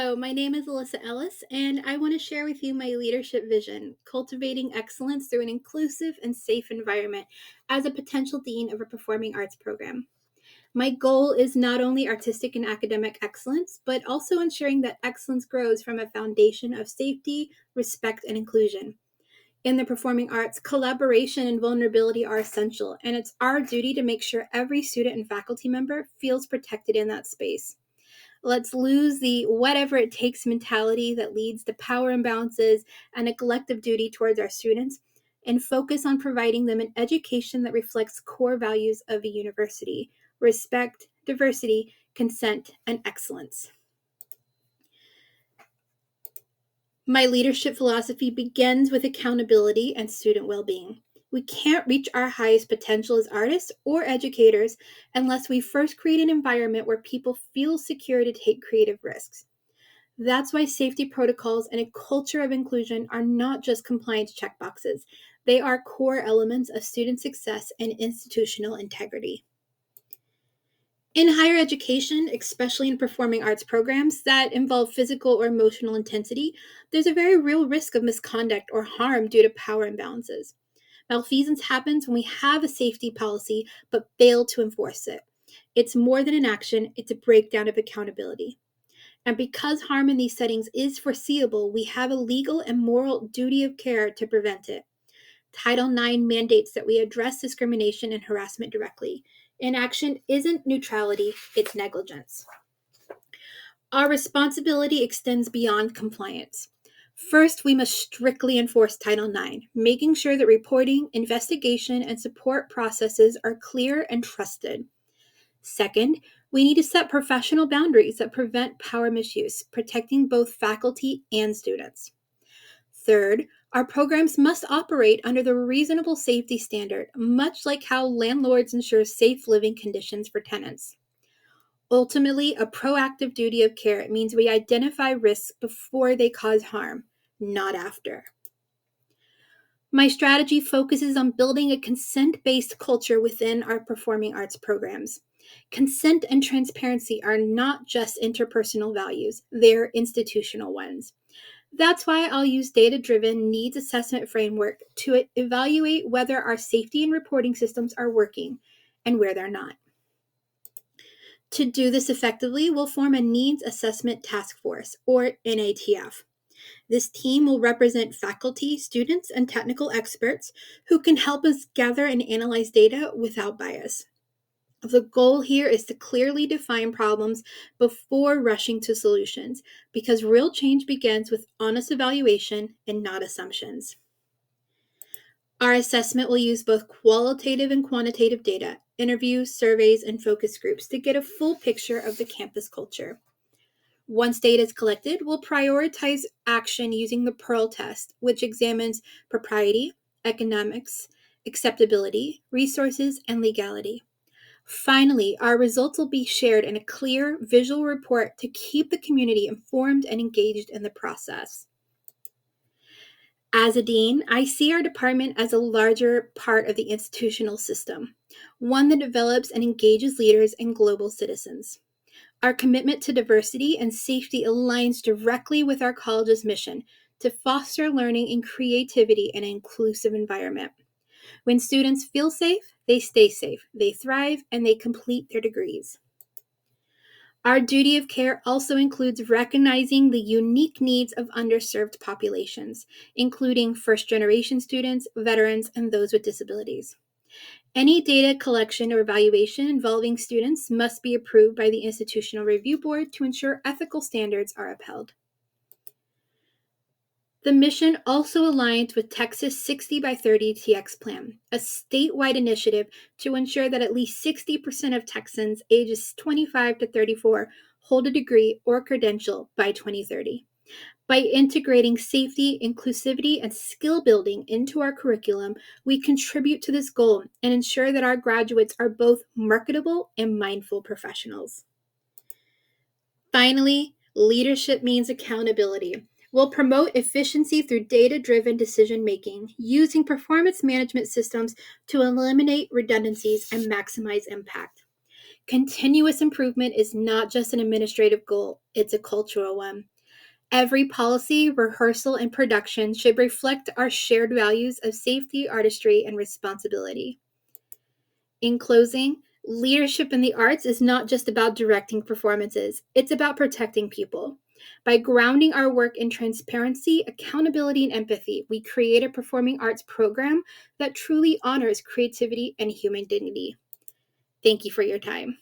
Hello, my name is Ellis, and I want to share with you my leadership vision, cultivating excellence through an inclusive and safe environment as a potential dean of a performing arts program. My goal is not only artistic and academic excellence, but also ensuring that excellence grows from a foundation of safety, respect, and inclusion. In the performing arts, collaboration and vulnerability are essential, and it's our duty to make sure every student and faculty member feels protected in that space. Let's lose the whatever it takes mentality that leads to power imbalances and a collective duty towards our students and focus on providing them an education that reflects core values of a university: respect, diversity, consent, and excellence. My leadership philosophy begins with accountability and student well being. We can't reach our highest potential as artists or educators unless we first create an environment where people feel secure to take creative risks. That's why safety protocols and a culture of inclusion are not just compliance checkboxes. They are core elements of student success and institutional integrity. In higher education, especially in performing arts programs that involve physical or emotional intensity, there's a very real risk of misconduct or harm due to power imbalances. Malfeasance happens when we have a safety policy but fail to enforce it. It's more than an action, it's a breakdown of accountability. And because harm in these settings is foreseeable, we have a legal and moral duty of care to prevent it. Title IX mandates that we address discrimination and harassment directly. Inaction isn't neutrality, it's negligence. Our responsibility extends beyond compliance. First, we must strictly enforce Title IX, making sure that reporting, investigation, and support processes are clear and trusted. Second, we need to set professional boundaries that prevent power misuse, protecting both faculty and students. Third, our programs must operate under the reasonable safety standard, much like how landlords ensure safe living conditions for tenants. Ultimately, a proactive duty of care means we identify risks before they cause harm, not after. My strategy focuses on building a consent-based culture within our performing arts programs. Consent and transparency are not just interpersonal values, they're institutional ones. That's why I'll use data-driven needs assessment framework to evaluate whether our safety and reporting systems are working and where they're not. To do this effectively, we'll form a Needs Assessment Task Force, or NATF. This team will represent faculty, students, and technical experts who can help us gather and analyze data without bias. The goal here is to clearly define problems before rushing to solutions, because real change begins with honest evaluation and not assumptions. Our assessment will use both qualitative and quantitative data, interviews, surveys, and focus groups to get a full picture of the campus culture. Once data is collected, we'll prioritize action using the Pearl test, which examines propriety, economics, acceptability, resources, and legality. Finally, our results will be shared in a clear visual report to keep the community informed and engaged in the process. As a dean, I see our department as a larger part of the institutional system, one that develops and engages leaders and global citizens. Our commitment to diversity and safety aligns directly with our college's mission to foster learning and creativity in an inclusive environment. When students feel safe, they stay safe, they thrive, and they complete their degrees. Our duty of care also includes recognizing the unique needs of underserved populations, including first-generation students, veterans, and those with disabilities. Any data collection or evaluation involving students must be approved by the Institutional Review Board to ensure ethical standards are upheld. The mission also aligns with Texas 60 by 30 TX Plan, a statewide initiative to ensure that at least 60% of Texans ages 25 to 34 hold a degree or credential by 2030. By integrating safety, inclusivity, and skill building into our curriculum, we contribute to this goal and ensure that our graduates are both marketable and mindful professionals. Finally, leadership means accountability. We'll promote efficiency through data-driven decision-making, using performance management systems to eliminate redundancies and maximize impact. Continuous improvement is not just an administrative goal, it's a cultural one. Every policy, rehearsal, and production should reflect our shared values of safety, artistry, and responsibility. In closing, leadership in the arts is not just about directing performances, it's about protecting people. By grounding our work in transparency, accountability, and empathy, we create a performing arts program that truly honors creativity and human dignity. Thank you for your time.